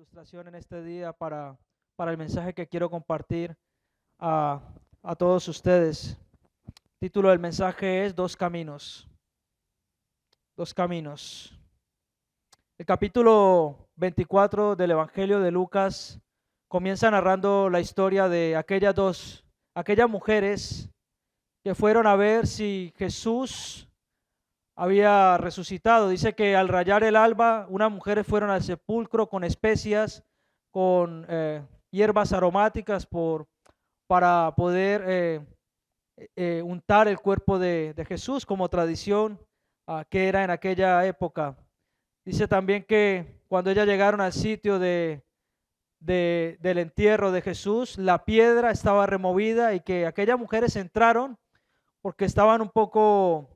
ilustración en este día para el mensaje que quiero compartir a, a todos ustedes. El título del mensaje es Dos caminos. Dos caminos. El capítulo 24 del Evangelio de Lucas comienza narrando la historia de aquellas mujeres que fueron a ver si Jesús había resucitado. Dice que al rayar el alba, unas mujeres fueron al sepulcro con especias, con hierbas aromáticas para poder untar el cuerpo de Jesús como tradición que era en aquella época. Dice también que cuando ellas llegaron al sitio del entierro de Jesús, la piedra estaba removida y que aquellas mujeres entraron porque estaban un poco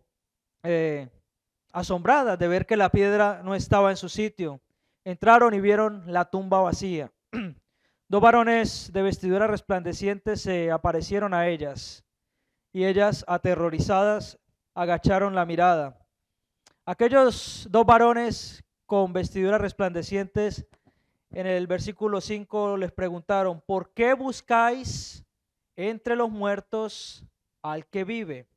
asombradas de ver que la piedra no estaba en su sitio. Entraron y vieron la tumba vacía. Dos varones de vestiduras resplandecientes se aparecieron a ellas y ellas, aterrorizadas, agacharon la mirada. Aquellos dos varones con vestiduras resplandecientes, en el versículo 5 les preguntaron: ¿por qué buscáis entre los muertos al que vive?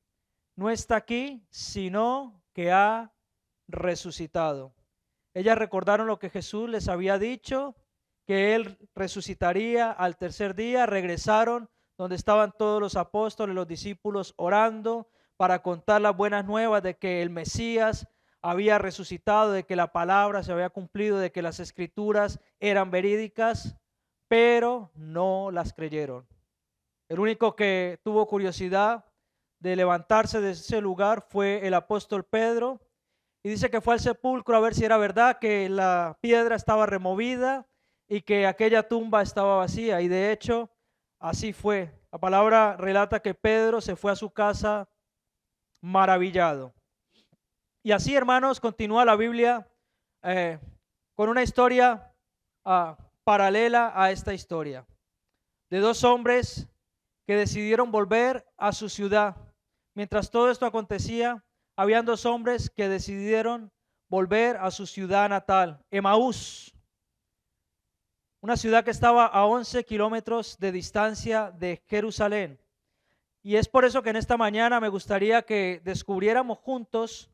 No está aquí, sino que ha resucitado. Ellas recordaron lo que Jesús les había dicho, que Él resucitaría al tercer día. Regresaron donde estaban todos los apóstoles, los discípulos, orando para contar las buenas nuevas de que el Mesías había resucitado, de que la palabra se había cumplido, de que las escrituras eran verídicas, pero no las creyeron. El único que tuvo curiosidad de levantarse de ese lugar fue el apóstol Pedro, y dice que fue al sepulcro a ver si era verdad que la piedra estaba removida y que aquella tumba estaba vacía, y de hecho así fue. La palabra relata que Pedro se fue a su casa maravillado. Y así, hermanos, continúa la Biblia con una historia paralela a esta historia, de dos hombres que decidieron volver a su ciudad. Mientras todo esto acontecía, habían dos hombres que decidieron volver a su ciudad natal, Emaús, una ciudad que estaba a 11 kilómetros de distancia de Jerusalén. Y es por eso que en esta mañana me gustaría que descubriéramos juntos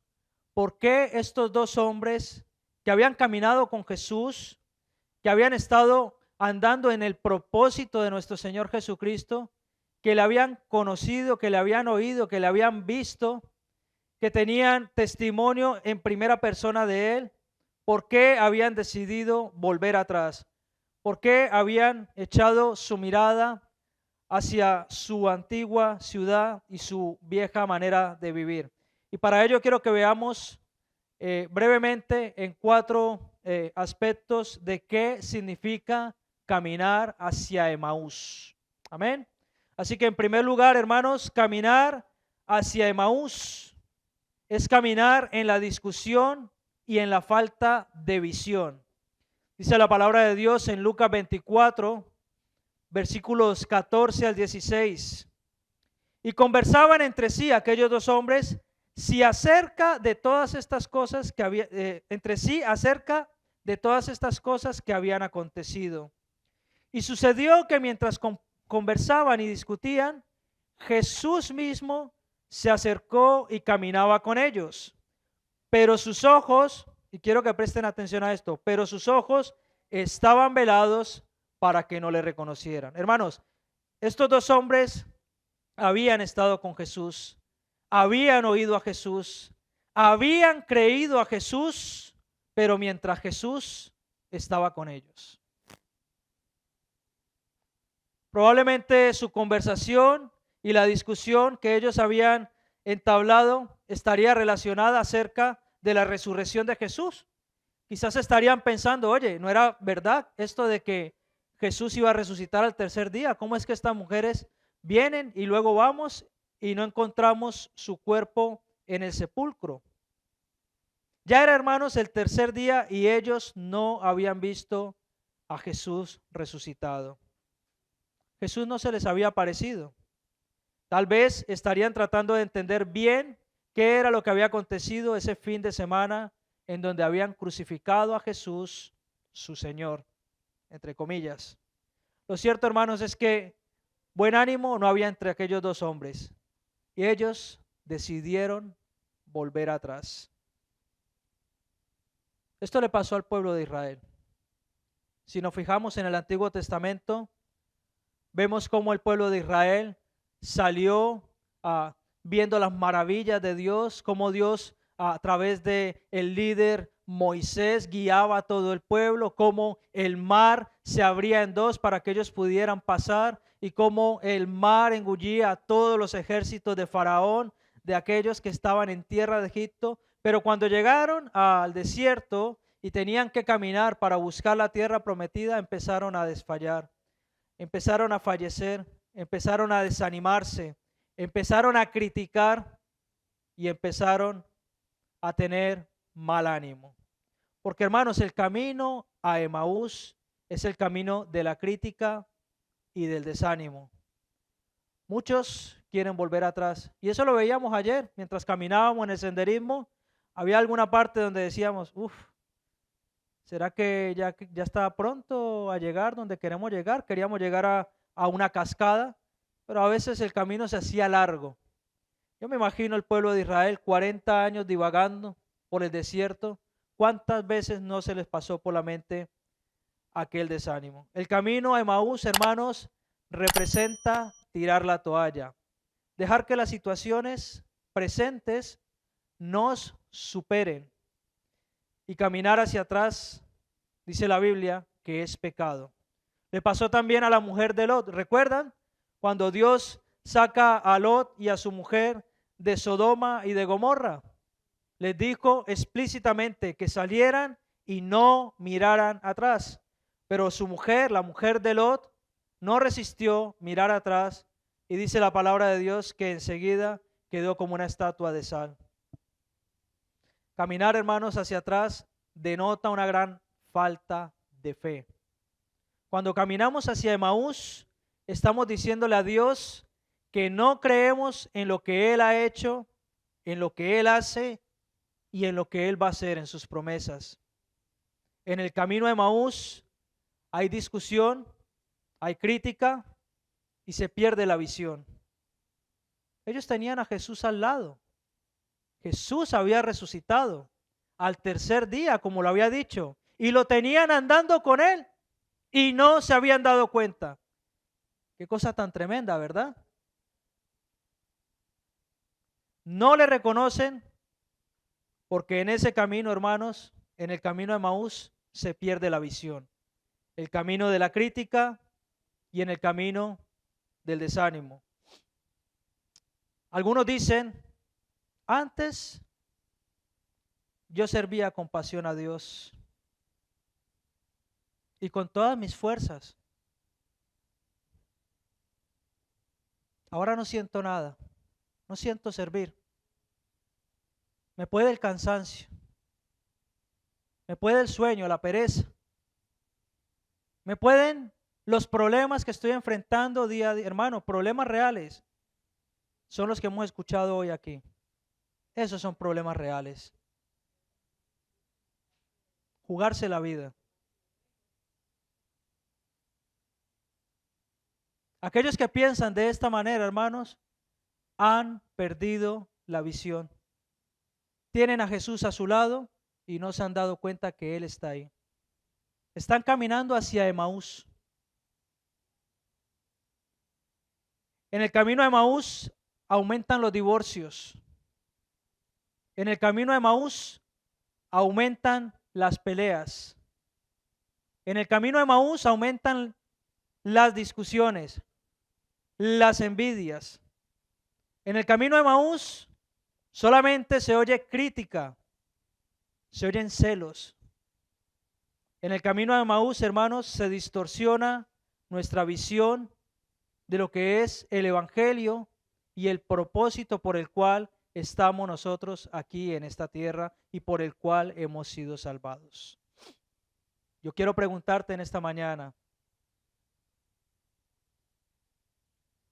por qué estos dos hombres que habían caminado con Jesús, que habían estado andando en el propósito de nuestro Señor Jesucristo, que le habían conocido, que le habían oído, que le habían visto, que tenían testimonio en primera persona de Él, ¿por qué habían decidido volver atrás? ¿Por qué habían echado su mirada hacia su antigua ciudad y su vieja manera de vivir? Y para ello quiero que veamos brevemente en cuatro aspectos de qué significa caminar hacia Emaús. Amén. Así que en primer lugar, hermanos, caminar hacia Emaús es caminar en la discusión y en la falta de visión. Dice la palabra de Dios en Lucas 24, versículos 14 al 16. Y conversaban entre sí aquellos dos hombres si acerca de todas estas cosas que había entre sí acerca de todas estas cosas que habían acontecido. Y sucedió que mientras conversaban y discutían, Jesús mismo se acercó y caminaba con ellos. Pero sus ojos, y quiero que presten atención a esto, pero sus ojos estaban velados para que no le reconocieran. Hermanos, estos dos hombres habían estado con Jesús, habían oído a Jesús, habían creído a Jesús, pero mientras Jesús estaba con ellos. Probablemente su conversación y la discusión que ellos habían entablado estaría relacionada acerca de la resurrección de Jesús. Quizás estarían pensando: oye, ¿no era verdad esto de que Jesús iba a resucitar al tercer día? ¿Cómo es que estas mujeres vienen y luego vamos y no encontramos su cuerpo en el sepulcro? Ya era, hermanos, el tercer día y ellos no habían visto a Jesús resucitado. Jesús no se les había aparecido. Tal vez estarían tratando de entender bien qué era lo que había acontecido ese fin de semana en donde habían crucificado a Jesús, su Señor. entre comillas. Lo cierto, hermanos, es que buen ánimo no había entre aquellos dos hombres y ellos decidieron volver atrás. Esto le pasó al pueblo de Israel. Si nos fijamos en el Antiguo Testamento, vemos cómo el pueblo de Israel salió viendo las maravillas de Dios, cómo Dios a través de el líder Moisés guiaba a todo el pueblo, cómo el mar se abría en dos para que ellos pudieran pasar y cómo el mar engullía a todos los ejércitos de Faraón, de aquellos que estaban en tierra de Egipto. Pero cuando llegaron al desierto y tenían que caminar para buscar la tierra prometida, empezaron a desfallar, empezaron a fallecer, empezaron a desanimarse, empezaron a criticar y empezaron a tener mal ánimo. Porque, hermanos, el camino a Emaús es el camino de la crítica y del desánimo. Muchos quieren volver atrás y eso lo veíamos ayer mientras caminábamos en el senderismo. Había alguna parte donde decíamos, ¿será que ya está pronto a llegar donde queremos llegar? Queríamos llegar a una cascada, pero a veces el camino se hacía largo. Yo me imagino el pueblo de Israel 40 años divagando por el desierto. ¿Cuántas veces no se les pasó por la mente aquel desánimo? El camino a Emaús, hermanos, representa tirar la toalla, dejar que las situaciones presentes nos superen y caminar hacia atrás, dice la Biblia, que es pecado. Le pasó también a la mujer de Lot. ¿Recuerdan? Cuando Dios saca a Lot y a su mujer de Sodoma y de Gomorra, les dijo explícitamente que salieran y no miraran atrás. Pero su mujer, la mujer de Lot, no resistió mirar atrás y dice la palabra de Dios que enseguida quedó como una estatua de sal. Caminar, hermanos, hacia atrás denota una gran falta de fe. Cuando caminamos hacia Emaús, estamos diciéndole a Dios que no creemos en lo que Él ha hecho, en lo que Él hace y en lo que Él va a hacer en sus promesas. En el camino a Emaús hay discusión, hay crítica y se pierde la visión. Ellos tenían a Jesús al lado. Jesús había resucitado al tercer día, como lo había dicho, y lo tenían andando con Él y no se habían dado cuenta. Qué cosa tan tremenda, ¿verdad? No le reconocen porque en ese camino, hermanos, en el camino de Emaús se pierde la visión. El camino de la crítica y en el camino del desánimo. Algunos dicen, antes yo servía con pasión a Dios y con todas mis fuerzas. Ahora no siento nada, no siento servir. Me puede el cansancio, me puede el sueño, la pereza, me pueden los problemas que estoy enfrentando día a día. Hermano, problemas reales son los que hemos escuchado hoy aquí. Esos son problemas reales. Jugarse la vida. Aquellos que piensan de esta manera, hermanos, han perdido la visión. Tienen a Jesús a su lado y no se han dado cuenta que Él está ahí. Están caminando hacia Emaús. En el camino a Emaús aumentan los divorcios. En el camino a Emaús aumentan las peleas. En el camino a Emaús aumentan las discusiones, las envidias. En el camino a Emaús solamente se oye crítica, se oyen celos. En el camino a Emaús, hermanos, se distorsiona nuestra visión de lo que es el Evangelio y el propósito por el cual estamos nosotros aquí en esta tierra y por el cual hemos sido salvados. Yo quiero preguntarte en esta mañana,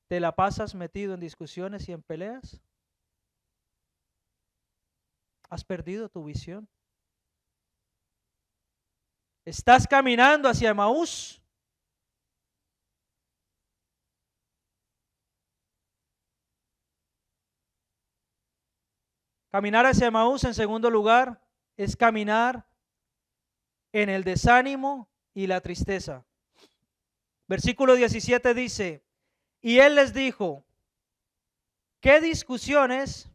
¿te la pasas metido en discusiones y en peleas? ¿Has perdido tu visión? ¿Estás caminando hacia Emaús? Caminar hacia Emaús, en segundo lugar, es caminar en el desánimo y la tristeza. Versículo 17 dice, y él les dijo, ¿qué discusiones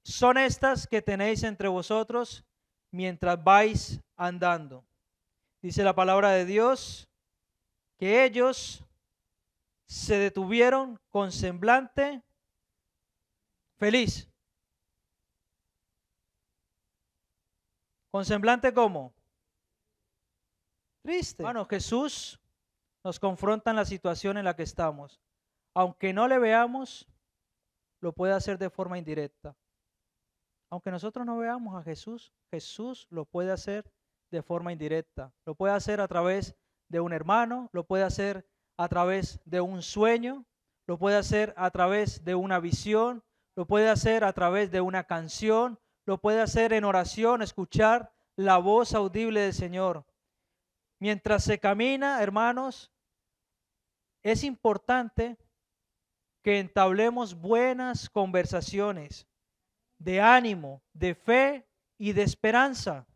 son estas que tenéis entre vosotros mientras vais andando? Dice la palabra de Dios que ellos se detuvieron con semblante feliz. ¿Con semblante cómo? Triste. Bueno, Jesús nos confronta en la situación en la que estamos. Aunque no le veamos, lo puede hacer de forma indirecta. Aunque nosotros no veamos a Jesús, Jesús lo puede hacer de forma indirecta. Lo puede hacer a través de un hermano, lo puede hacer a través de un sueño, lo puede hacer a través de una visión, lo puede hacer a través de una canción, lo puede hacer en oración, escuchar la voz audible del Señor. Mientras se camina, hermanos, es importante que entablemos buenas conversaciones de ánimo, de fe y de esperanza.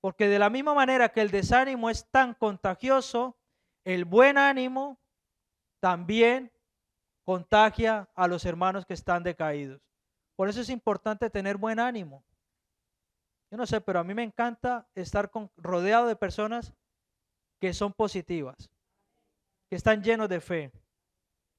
Porque de la misma manera que el desánimo es tan contagioso, el buen ánimo también contagia a los hermanos que están decaídos. Por eso es importante tener buen ánimo. Yo no sé, pero a mí me encanta estar rodeado de personas que son positivas, que están llenos de fe,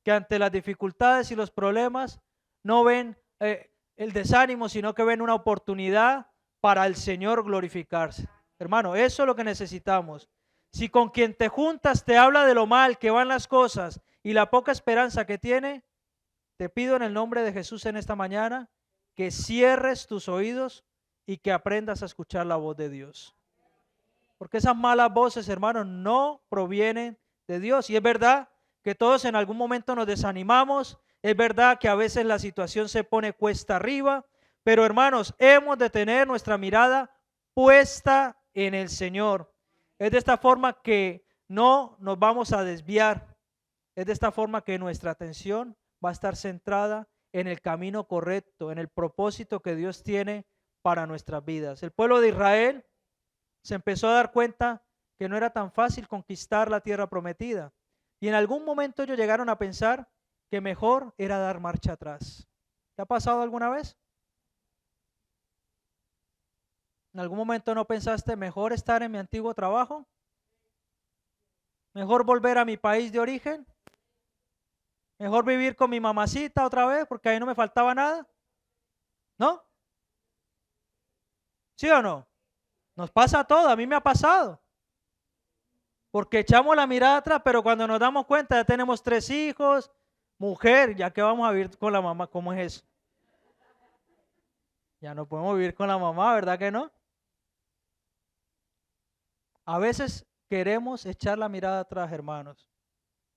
que ante las dificultades y los problemas no ven el desánimo, sino que ven una oportunidad para el Señor glorificarse. Hermano, eso es lo que necesitamos. Si con quien te juntas te habla de lo mal que van las cosas y la poca esperanza que tiene, te pido en el nombre de Jesús en esta mañana que cierres tus oídos y que aprendas a escuchar la voz de Dios. Porque esas malas voces, hermanos, no provienen de Dios. Y es verdad que todos en algún momento nos desanimamos, es verdad que a veces la situación se pone cuesta arriba, pero hermanos, hemos de tener nuestra mirada puesta en el Señor. Es de esta forma que no nos vamos a desviar, es de esta forma que nuestra atención va a estar centrada en el camino correcto, en el propósito que Dios tiene para nuestras vidas. El pueblo de Israel se empezó a dar cuenta que no era tan fácil conquistar la tierra prometida. Y en algún momento ellos llegaron a pensar que mejor era dar marcha atrás. ¿Te ha pasado alguna vez? ¿En algún momento no pensaste mejor estar en mi antiguo trabajo? ¿Mejor volver a mi país de origen? ¿Mejor vivir con mi mamacita otra vez porque ahí no me faltaba nada? ¿No? ¿Sí o no? Nos pasa a todos, a mí me ha pasado. Porque echamos la mirada atrás, pero cuando nos damos cuenta ya tenemos 3 hijos, mujer, ya que vamos a vivir con la mamá, ¿cómo es eso? Ya no podemos vivir con la mamá, ¿verdad que no? A veces queremos echar la mirada atrás, hermanos,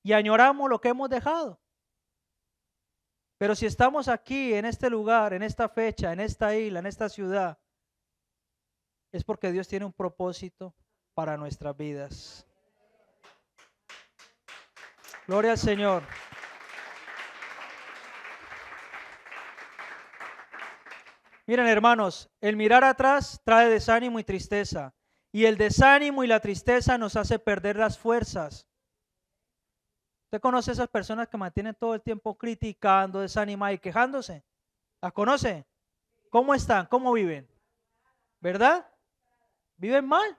y añoramos lo que hemos dejado. Pero si estamos aquí, en este lugar, en esta fecha, en esta isla, en esta ciudad, es porque Dios tiene un propósito para nuestras vidas. Gloria al Señor. Miren, hermanos, el mirar atrás trae desánimo y tristeza. Y el desánimo y la tristeza nos hace perder las fuerzas. ¿Usted conoce a esas personas que mantienen todo el tiempo criticando, desanimadas y quejándose? ¿Las conoce? ¿Cómo están? ¿Cómo viven? ¿Verdad? ¿Viven mal?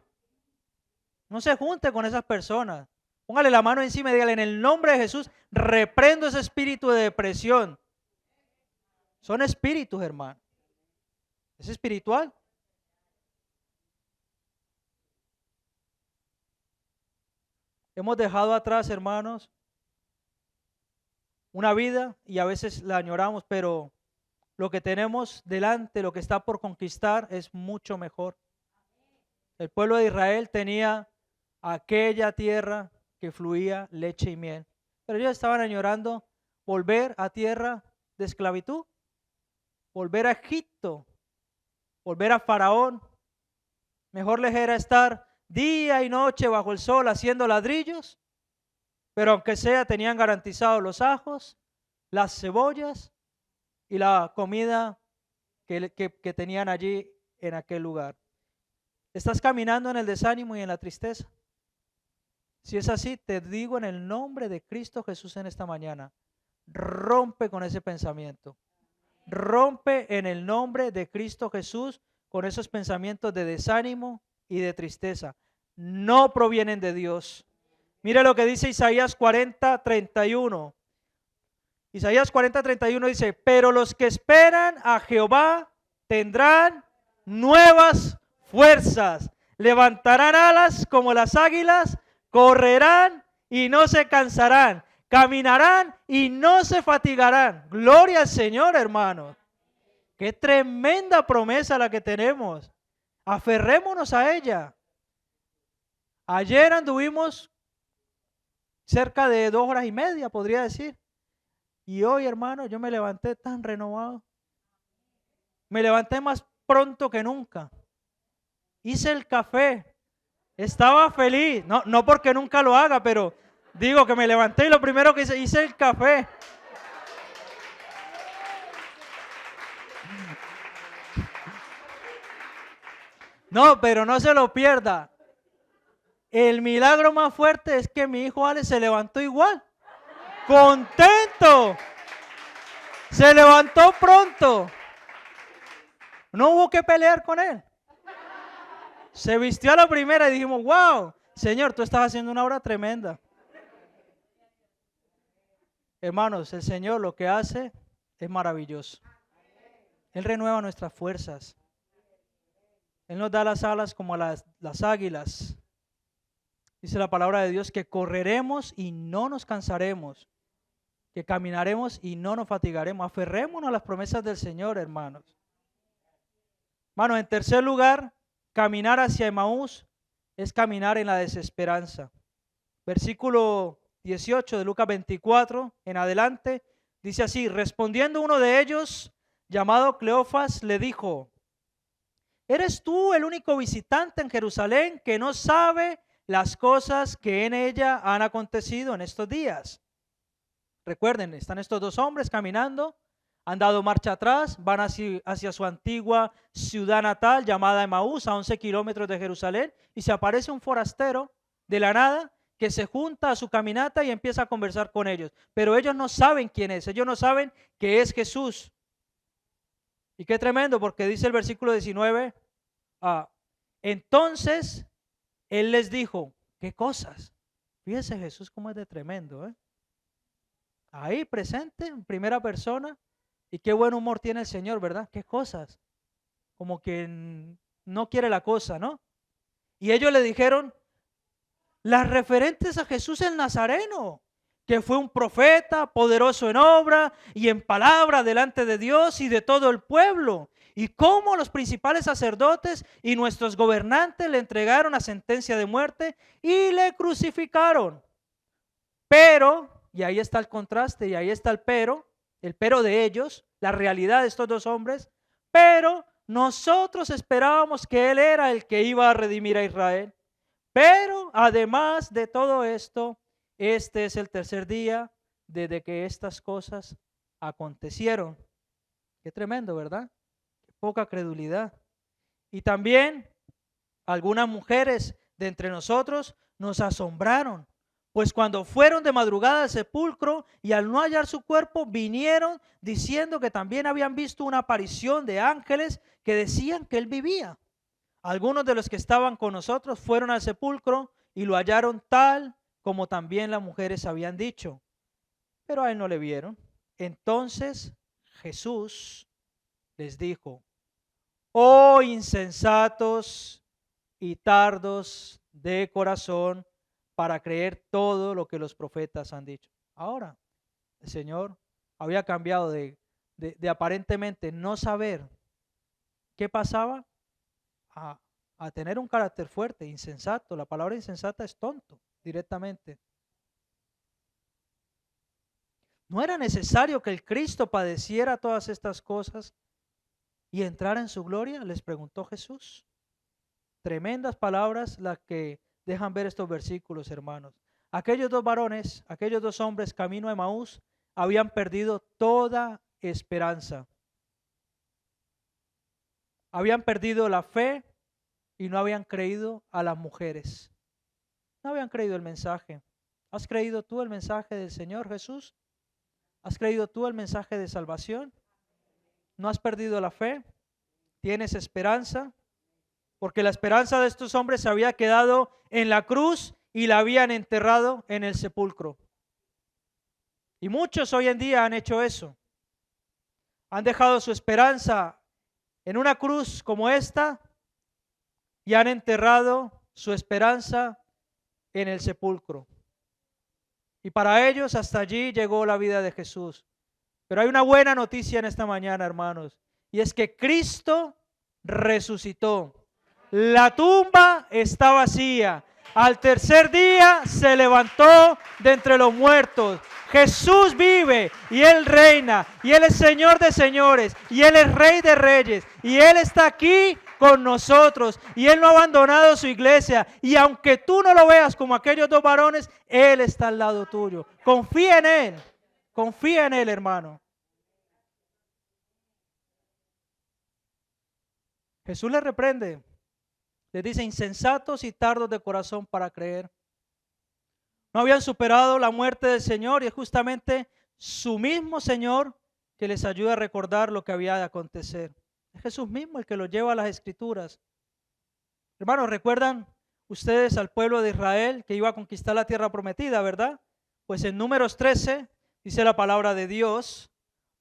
No se junte con esas personas. Póngale la mano encima y dígale, en el nombre de Jesús, reprendo ese espíritu de depresión. Son espíritus, hermano. ¿Es espiritual? Hemos dejado atrás, hermanos, una vida y a veces la añoramos, pero lo que tenemos delante, lo que está por conquistar es mucho mejor. El pueblo de Israel tenía aquella tierra que fluía leche y miel, pero ellos estaban añorando volver a tierra de esclavitud, volver a Egipto, volver a Faraón. Mejor les era estar día y noche bajo el sol haciendo ladrillos, pero aunque sea tenían garantizados los ajos, las cebollas y la comida que tenían allí en aquel lugar. ¿Estás caminando en el desánimo y en la tristeza? Si es así, te digo en el nombre de Cristo Jesús en esta mañana, rompe con ese pensamiento. Rompe en el nombre de Cristo Jesús con esos pensamientos de desánimo y de tristeza. No provienen de Dios. Mire lo que dice Isaías 40:31. Isaías 40:31 dice, pero los que esperan a Jehová tendrán nuevas fuerzas, levantarán alas como las águilas, correrán y no se cansarán, caminarán y no se fatigarán. Gloria al Señor, hermanos. Qué tremenda promesa la que tenemos. Aferrémonos a ella. Ayer anduvimos cerca de 2 horas y media, podría decir. Y hoy, hermano, yo me levanté tan renovado. Me levanté más pronto que nunca. Hice el café. Estaba feliz. No porque nunca lo haga, pero digo que me levanté y lo primero que hice el café. No, pero no se lo pierda. El milagro más fuerte es que mi hijo Ale se levantó igual. Contento. Se levantó pronto. No hubo que pelear con él. Se vistió a la primera y dijimos, wow, Señor, tú estás haciendo una obra tremenda. Hermanos, el Señor lo que hace es maravilloso. Él renueva nuestras fuerzas. Él nos da las alas como las águilas. Dice la palabra de Dios que correremos y no nos cansaremos, que caminaremos y no nos fatigaremos. Aferrémonos a las promesas del Señor, hermanos. Hermanos, en tercer lugar, caminar hacia Emaús es caminar en la desesperanza. Versículo 18 de Lucas 24 en adelante, dice así, respondiendo uno de ellos, llamado Cleofas, le dijo, ¿eres tú el único visitante en Jerusalén que no sabe las cosas que en ella han acontecido en estos días? Recuerden, están estos dos hombres caminando, han dado marcha atrás, van hacia su antigua ciudad natal llamada Emaús, a 11 kilómetros de Jerusalén, y se aparece un forastero de la nada que se junta a su caminata y empieza a conversar con ellos. Pero ellos no saben quién es, ellos no saben que es Jesús. Y qué tremendo, porque dice el versículo 19, entonces Él les dijo, ¿qué cosas? Fíjense Jesús cómo es de tremendo, ¿eh? Ahí presente, en primera persona, y qué buen humor tiene el Señor, ¿verdad? ¿Qué cosas? Como que no quiere la cosa, ¿no? Y ellos le dijeron, las referentes a Jesús el Nazareno, que fue un profeta, poderoso en obra y en palabra delante de Dios y de todo el pueblo. Y cómo los principales sacerdotes y nuestros gobernantes le entregaron la sentencia de muerte y le crucificaron. Pero, y ahí está el contraste, y ahí está el pero de ellos, la realidad de estos dos hombres, pero nosotros esperábamos que Él era el que iba a redimir a Israel. Pero además de todo esto, este es el tercer día desde que estas cosas acontecieron. Qué tremendo, ¿verdad? Qué poca credulidad. Y también algunas mujeres de entre nosotros nos asombraron, pues cuando fueron de madrugada al sepulcro y al no hallar su cuerpo, vinieron diciendo que también habían visto una aparición de ángeles que decían que él vivía. Algunos de los que estaban con nosotros fueron al sepulcro y lo hallaron tal como también las mujeres habían dicho, pero a él no le vieron. Entonces Jesús les dijo, oh insensatos y tardos de corazón para creer todo lo que los profetas han dicho. Ahora, el Señor había cambiado de aparentemente no saber qué pasaba a tener un carácter fuerte, insensato. La palabra insensata es tonto, directamente. ¿No era necesario que el Cristo padeciera todas estas cosas y entrara en su gloria? Les preguntó Jesús. Tremendas palabras las que dejan ver estos versículos, hermanos. Aquellos dos varones, aquellos dos hombres camino a Emaús, habían perdido toda esperanza. Habían perdido la fe y no habían creído a las mujeres. No habían creído el mensaje. ¿Has creído tú el mensaje del Señor Jesús? ¿Has creído tú el mensaje de salvación? ¿No has perdido la fe? ¿Tienes esperanza? Porque la esperanza de estos hombres se había quedado en la cruz y la habían enterrado en el sepulcro. Y muchos hoy en día han hecho eso. Han dejado su esperanza en una cruz como esta y han enterrado su esperanza en el sepulcro. Y para ellos hasta allí llegó la vida de Jesús. Pero hay una buena noticia en esta mañana, hermanos, y es que Cristo resucitó. La tumba está vacía. Al tercer día se levantó de entre los muertos. Jesús vive y Él reina y Él es Señor de señores y Él es Rey de reyes y Él está aquí con nosotros y Él no ha abandonado su iglesia y aunque tú no lo veas como aquellos dos varones, Él está al lado tuyo. Confía en Él, hermano. Jesús le reprende, le dice insensatos y tardos de corazón para creer. No habían superado la muerte del Señor y es justamente su mismo Señor que les ayuda a recordar lo que había de acontecer. Es Jesús mismo el que los lleva a las Escrituras. Hermanos, ¿recuerdan ustedes al pueblo de Israel que iba a conquistar la tierra prometida, verdad? Pues en Números 13 dice la palabra de Dios,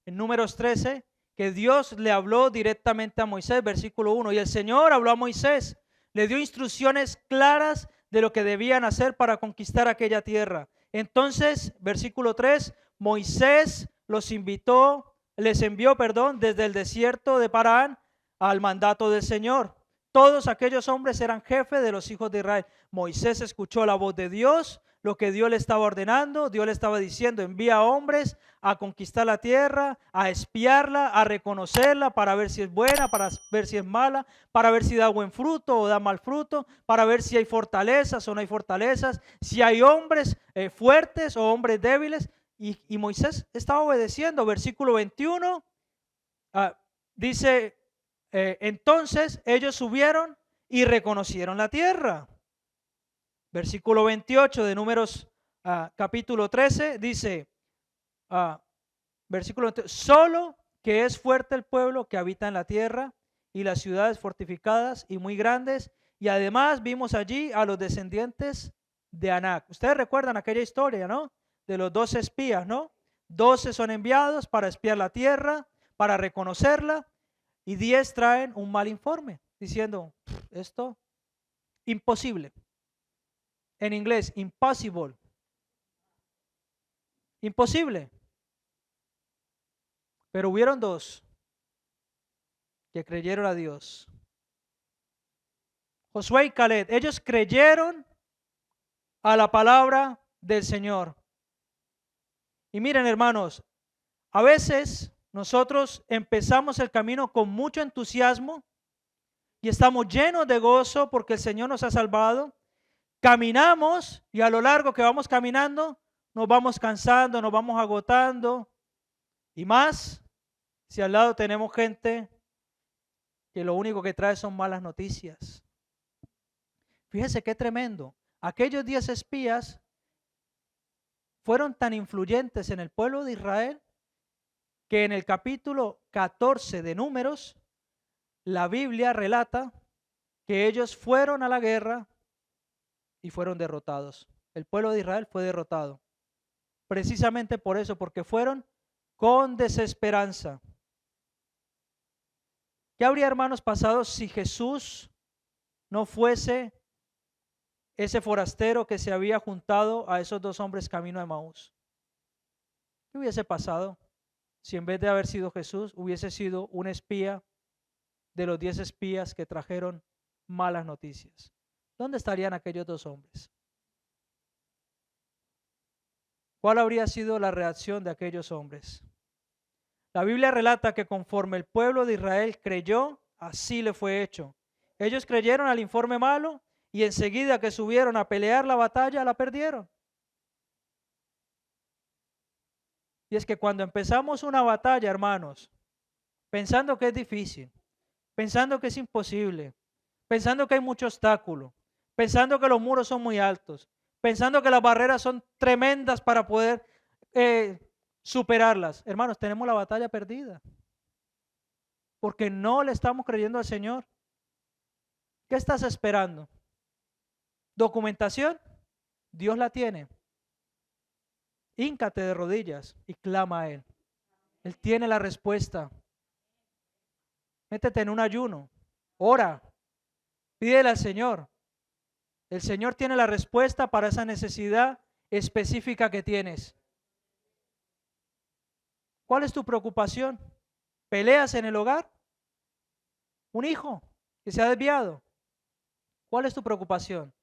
en Números 13, que Dios le habló directamente a Moisés, versículo 1, y el Señor habló a Moisés, le dio instrucciones claras de lo que debían hacer para conquistar aquella tierra. Entonces, versículo 3, Moisés les envió, desde el desierto de Parán al mandato del Señor. Todos aquellos hombres eran jefes de los hijos de Israel. Moisés escuchó la voz de Dios, lo que Dios le estaba ordenando. Dios le estaba diciendo, envía hombres a conquistar la tierra, a espiarla, a reconocerla para ver si es buena, para ver si es mala, para ver si da buen fruto o da mal fruto, para ver si hay fortalezas o no hay fortalezas, si hay hombres fuertes o hombres débiles. Y Moisés estaba obedeciendo. Versículo 21 dice, entonces ellos subieron y reconocieron la tierra. Versículo 28 de Números capítulo 13 dice, versículo 28, solo que es fuerte el pueblo que habita en la tierra y las ciudades fortificadas y muy grandes, y además vimos allí a los descendientes de Anac. Ustedes recuerdan aquella historia, ¿no? De los 12 espías, ¿no? 12 son enviados para espiar la tierra, para reconocerla, y 10 traen un mal informe, diciendo, esto, imposible. En inglés, impossible. Imposible. Pero hubieron 2 que creyeron a Dios. Josué y Caleb, ellos creyeron a la palabra del Señor. Y miren, hermanos, a veces nosotros empezamos el camino con mucho entusiasmo y estamos llenos de gozo porque el Señor nos ha salvado. Caminamos y a lo largo que vamos caminando nos vamos cansando, nos vamos agotando y más si al lado tenemos gente que lo único que trae son malas noticias. Fíjese qué tremendo. Aquellos 10 espías fueron tan influyentes en el pueblo de Israel que en el capítulo 14 de Números la Biblia relata que ellos fueron a la guerra y fueron derrotados. El pueblo de Israel fue derrotado. Precisamente por eso, porque fueron con desesperanza. ¿Qué habría, hermanos, pasado si Jesús no fuese ese forastero que se había juntado a esos 2 hombres camino a Emaús? ¿Qué hubiese pasado si en vez de haber sido Jesús hubiese sido un espía de los 10 espías que trajeron malas noticias? ¿Dónde estarían aquellos 2 hombres? ¿cuál habría sido la reacción de aquellos hombres? La Biblia relata que conforme el pueblo de Israel creyó, así le fue hecho. Ellos creyeron al informe malo y enseguida que subieron a pelear la batalla, la perdieron. Y es que cuando empezamos una batalla, hermanos, pensando que es difícil, pensando que es imposible, pensando que hay mucho obstáculo, pensando que los muros son muy altos, pensando que las barreras son tremendas para poder superarlas, hermanos, tenemos la batalla perdida, porque no le estamos creyendo al Señor. ¿Qué estás esperando? ¿Documentación? Dios la tiene. Híncate de rodillas y clama a Él. Él tiene la respuesta. Métete en un ayuno, ora, pídele al Señor. El Señor tiene la respuesta para esa necesidad específica que tienes. ¿Cuál es tu preocupación? ¿Peleas en el hogar? ¿Un hijo que se ha desviado? ¿Cuál es tu preocupación?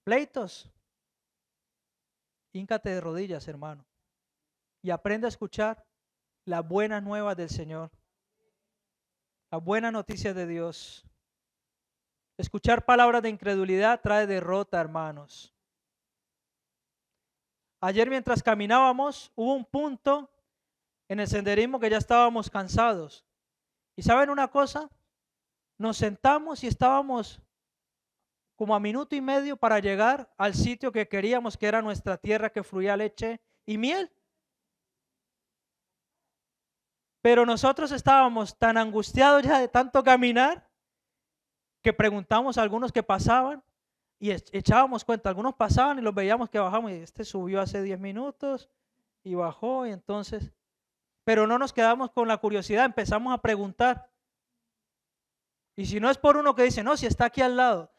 ¿Pleitos? Híncate de rodillas, hermano, y aprende a escuchar las buenas nuevas del Señor, las buenas noticias de Dios. Escuchar palabras de incredulidad trae derrota, hermanos. Ayer mientras caminábamos, hubo un punto en el senderismo que ya estábamos cansados. ¿Y saben una cosa? Nos sentamos y estábamos como a minuto y medio para llegar al sitio que queríamos, que era nuestra tierra que fluía leche y miel. Pero nosotros estábamos tan angustiados ya de tanto caminar que preguntamos a algunos que pasaban y echábamos cuenta. Algunos pasaban y los veíamos que bajamos y este subió hace 10 minutos y bajó y entonces, pero no nos quedamos con la curiosidad, empezamos a preguntar. Y si no es por uno que dice, no, si está aquí al lado.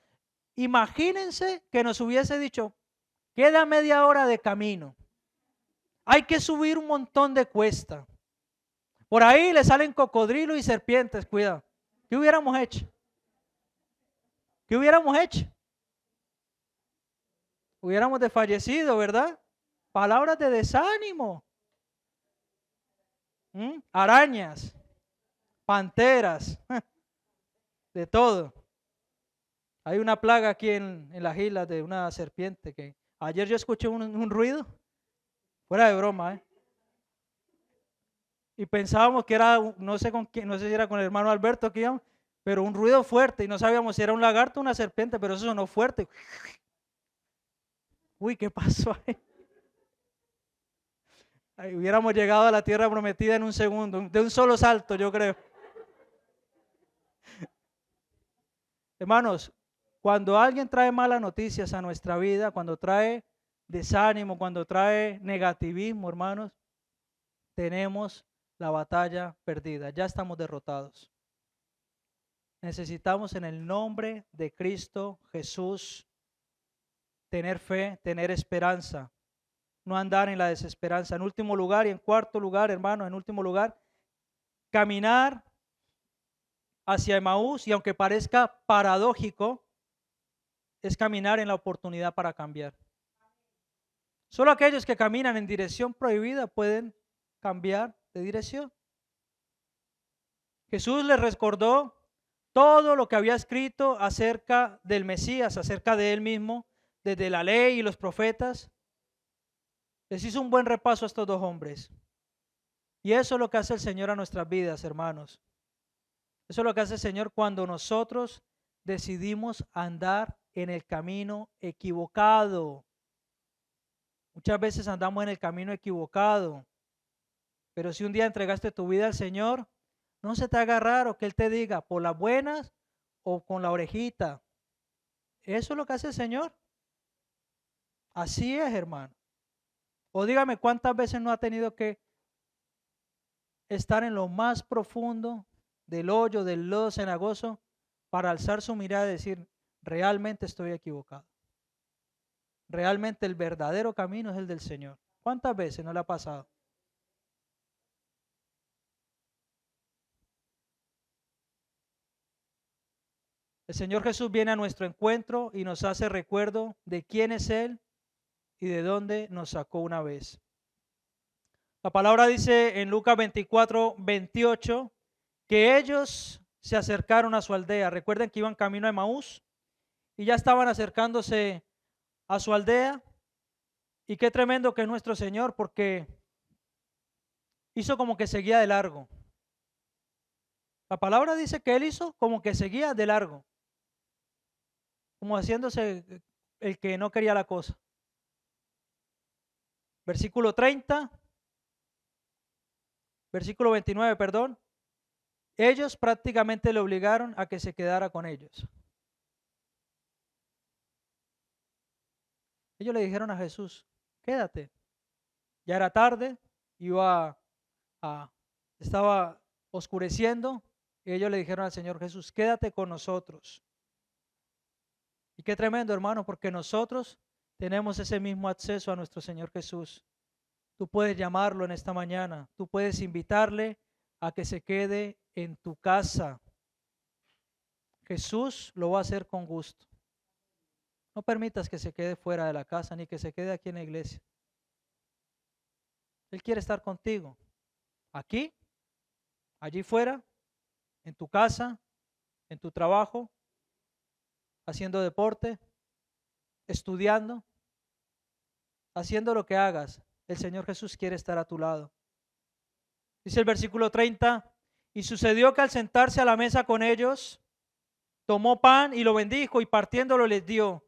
Imagínense que nos hubiese dicho, queda media hora de camino. Hay que subir un montón de cuesta. Por ahí le salen cocodrilos y serpientes, cuidado. ¿Qué hubiéramos hecho? ¿Qué hubiéramos hecho? Hubiéramos desfallecido, ¿verdad? Palabras de desánimo. Arañas, panteras, de todo. Hay una plaga aquí en las islas de una serpiente que ayer yo escuché un ruido, fuera de broma, y pensábamos que era, no sé con quién, no sé si era con el hermano Alberto que íbamos, pero un ruido fuerte y no sabíamos si era un lagarto o una serpiente, pero eso sonó fuerte. Uy, ¿qué pasó ahí? Ahí hubiéramos llegado a la tierra prometida en un segundo, de un solo salto, yo creo. Hermanos, cuando alguien trae malas noticias a nuestra vida, cuando trae desánimo, cuando trae negativismo, hermanos, tenemos la batalla perdida, ya estamos derrotados. Necesitamos en el nombre de Cristo Jesús tener fe, tener esperanza, no andar en la desesperanza. En último lugar y en cuarto lugar, hermanos, en último lugar, caminar hacia Emaús, y aunque parezca paradójico, es caminar en la oportunidad para cambiar. Solo aquellos que caminan en dirección prohibida pueden cambiar de dirección. Jesús les recordó todo lo que había escrito acerca del Mesías, acerca de él mismo, desde la ley y los profetas. Les hizo un buen repaso a estos dos hombres. Y eso es lo que hace el Señor a nuestras vidas, hermanos. Eso es lo que hace el Señor cuando nosotros decidimos andar en el camino equivocado. Muchas veces andamos en el camino equivocado. Pero si un día entregaste tu vida al Señor, no se te haga raro que Él te diga por las buenas o con la orejita. Eso es lo que hace el Señor. Así es, hermano. O dígame cuántas veces no ha tenido que estar en lo más profundo del hoyo, del lodo cenagoso, para alzar su mirada y decir, realmente estoy equivocado. Realmente el verdadero camino es el del Señor. ¿Cuántas veces no le ha pasado? El Señor Jesús viene a nuestro encuentro y nos hace recuerdo de quién es Él y de dónde nos sacó una vez. La palabra dice en Lucas 24:28 que ellos se acercaron a su aldea. Recuerden que iban camino a Emaús y ya estaban acercándose a su aldea. Y qué tremendo que es nuestro Señor, porque hizo como que seguía de largo. La palabra dice que Él hizo como que seguía de largo, como haciéndose el que no quería la cosa. Versículo 30, versículo 29, perdón. Ellos prácticamente le obligaron a que se quedara con ellos. Ellos le dijeron a Jesús, quédate. Ya era tarde, estaba oscureciendo, y ellos le dijeron al Señor Jesús, quédate con nosotros. Y qué tremendo, hermano, porque nosotros tenemos ese mismo acceso a nuestro Señor Jesús. Tú puedes llamarlo en esta mañana, tú puedes invitarle a que se quede en tu casa. Jesús lo va a hacer con gusto. No permitas que se quede fuera de la casa ni que se quede aquí en la iglesia. Él quiere estar contigo, aquí, allí fuera, en tu casa, en tu trabajo, haciendo deporte, estudiando, haciendo lo que hagas. El Señor Jesús quiere estar a tu lado. Dice el versículo 30, y sucedió que al sentarse a la mesa con ellos, tomó pan y lo bendijo y partiéndolo les dio.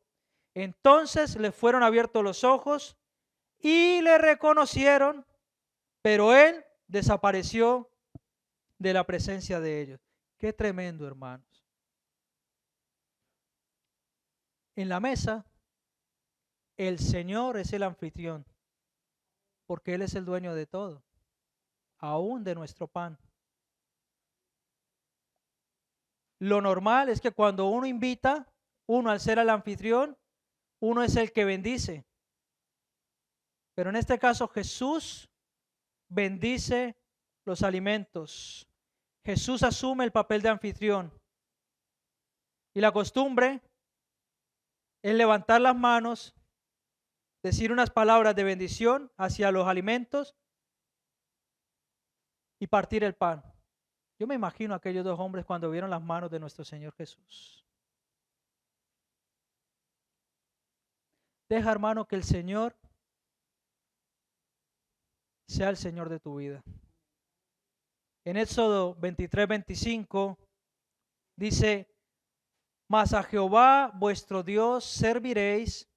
Entonces les fueron abiertos los ojos y le reconocieron, pero él desapareció de la presencia de ellos. Qué tremendo, hermanos. En la mesa, el Señor es el anfitrión, porque Él es el dueño de todo, aún de nuestro pan. Lo normal es que cuando uno invita, uno al ser el anfitrión, uno es el que bendice. Pero en este caso Jesús bendice los alimentos. Jesús asume el papel de anfitrión. Y la costumbre es levantar las manos, decir unas palabras de bendición hacia los alimentos y partir el pan. Yo me imagino a aquellos dos hombres cuando vieron las manos de nuestro Señor Jesús. Deja, hermano, que el Señor sea el Señor de tu vida. En Éxodo 23:25 dice, mas a Jehová vuestro Dios serviréis,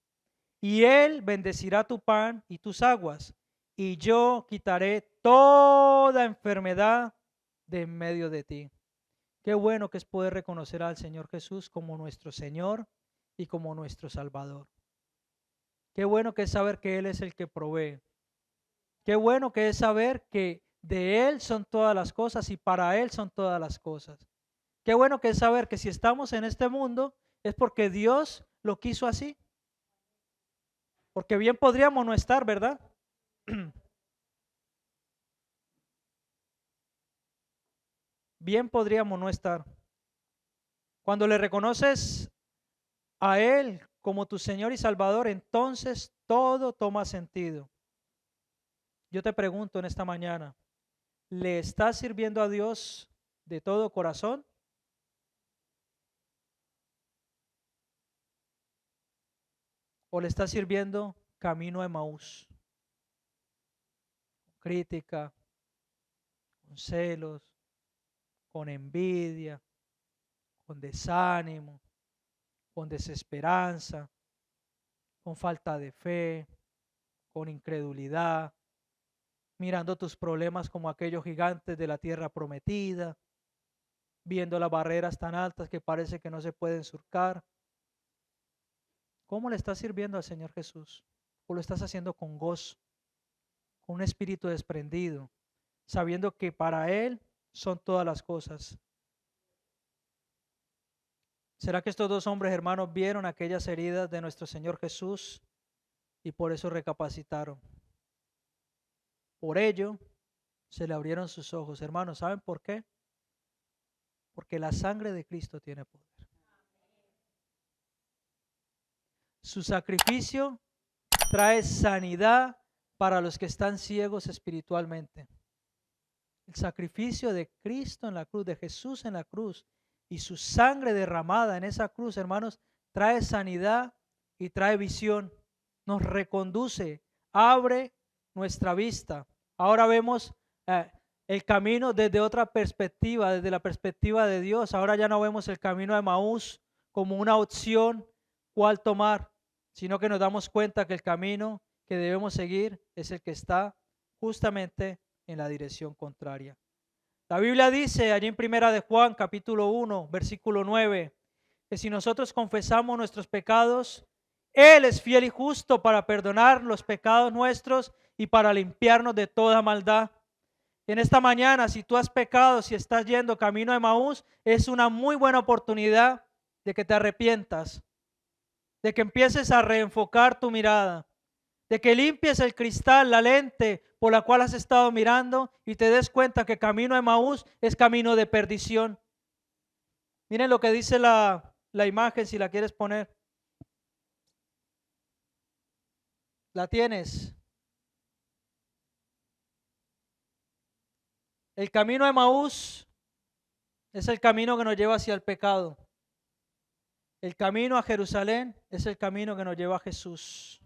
y Él bendecirá tu pan y tus aguas, y yo quitaré toda enfermedad de en medio de ti. Qué bueno que es poder reconocer al Señor Jesús como nuestro Señor y como nuestro Salvador. Qué bueno que es saber que Él es el que provee. Qué bueno que es saber que de Él son todas las cosas y para Él son todas las cosas. Qué bueno que es saber que si estamos en este mundo es porque Dios lo quiso así. Porque bien podríamos no estar, ¿verdad? Bien podríamos no estar. Cuando le reconoces a Él como tu Señor y Salvador, entonces todo toma sentido. Yo te pregunto en esta mañana, ¿le estás sirviendo a Dios de todo corazón? ¿O le estás sirviendo camino a Emaús? Crítica, con celos, con envidia, con desánimo, con desesperanza, con falta de fe, con incredulidad, mirando tus problemas como aquellos gigantes de la tierra prometida, viendo las barreras tan altas que parece que no se pueden surcar. ¿Cómo le estás sirviendo al Señor Jesús? ¿O lo estás haciendo con gozo, con un espíritu desprendido, sabiendo que para Él son todas las cosas? ¿Será que estos dos hombres hermanos vieron aquellas heridas de nuestro Señor Jesús y por eso recapacitaron? Por ello se le abrieron sus ojos. Hermanos, ¿saben por qué? Porque la sangre de Cristo tiene poder. Su sacrificio trae sanidad para los que están ciegos espiritualmente. El sacrificio de Cristo en la cruz, de Jesús en la cruz, y su sangre derramada en esa cruz, hermanos, trae sanidad y trae visión. Nos reconduce, abre nuestra vista. Ahora vemos el camino desde otra perspectiva, desde la perspectiva de Dios. Ahora ya no vemos el camino de Emaús como una opción cuál tomar, sino que nos damos cuenta que el camino que debemos seguir es el que está justamente en la dirección contraria. La Biblia dice allí en Primera de Juan, capítulo 1, versículo 9, que si nosotros confesamos nuestros pecados, Él es fiel y justo para perdonar los pecados nuestros y para limpiarnos de toda maldad. En esta mañana, si tú has pecado, si estás yendo camino a Emaús, es una muy buena oportunidad de que te arrepientas, de que empieces a reenfocar tu mirada, de que limpies el cristal, la lente por la cual has estado mirando y te des cuenta que camino a Emaús es camino de perdición. Miren lo que dice la imagen, si la quieres poner. ¿La tienes? El camino a Emaús es el camino que nos lleva hacia el pecado. El camino a Jerusalén es el camino que nos lleva a Jesús.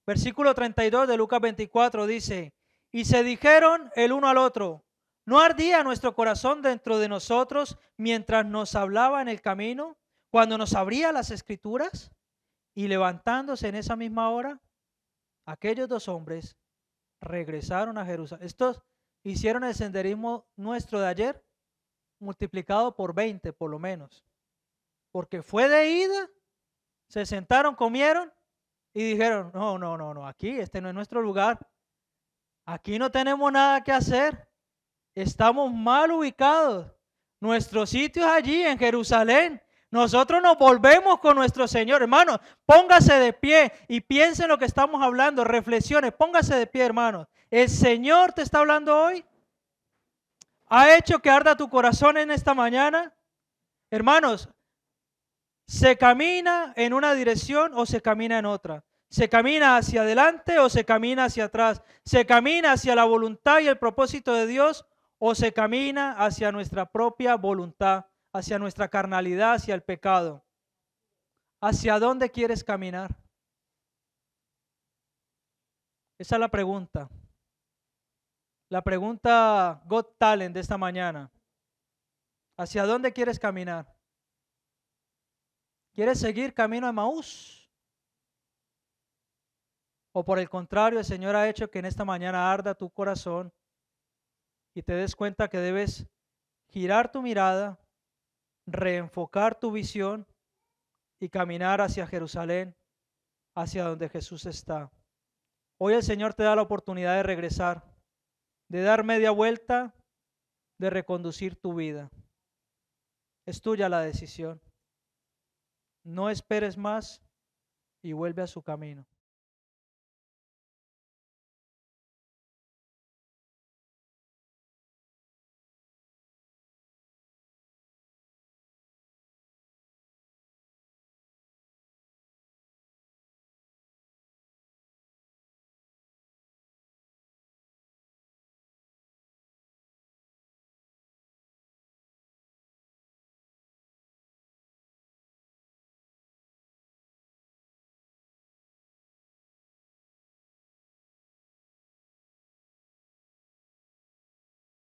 Versículo 32 de Lucas 24 dice, y se dijeron el uno al otro, ¿no ardía nuestro corazón dentro de nosotros mientras nos hablaba en el camino, cuando nos abría las escrituras? Y levantándose en esa misma hora, aquellos dos hombres regresaron a Jerusalén. Estos hicieron el senderismo nuestro de ayer, multiplicado por 20 por lo menos, porque fue de ida, se sentaron, comieron, y dijeron, no, aquí este no es nuestro lugar. Aquí no tenemos nada que hacer. Estamos mal ubicados. Nuestro sitio es allí en Jerusalén. Nosotros nos volvemos con nuestro Señor. Hermano, póngase de pie y piense en lo que estamos hablando. Reflexione, póngase de pie, hermano. El Señor te está hablando hoy. ¿Ha hecho que arda tu corazón en esta mañana? Hermanos, ¿se camina en una dirección o se camina en otra? ¿Se camina hacia adelante o se camina hacia atrás? ¿Se camina hacia la voluntad y el propósito de Dios o se camina hacia nuestra propia voluntad, hacia nuestra carnalidad, hacia el pecado? ¿Hacia dónde quieres caminar? Esa es la pregunta. La pregunta Got Talent de esta mañana. ¿Hacia dónde quieres caminar? ¿Quieres seguir camino a Emaús? ¿O por el contrario, el Señor ha hecho que en esta mañana arda tu corazón y te des cuenta que debes girar tu mirada, reenfocar tu visión y caminar hacia Jerusalén, hacia donde Jesús está? Hoy el Señor te da la oportunidad de regresar, de dar media vuelta, de reconducir tu vida. Es tuya la decisión. No esperes más y vuelve a su camino.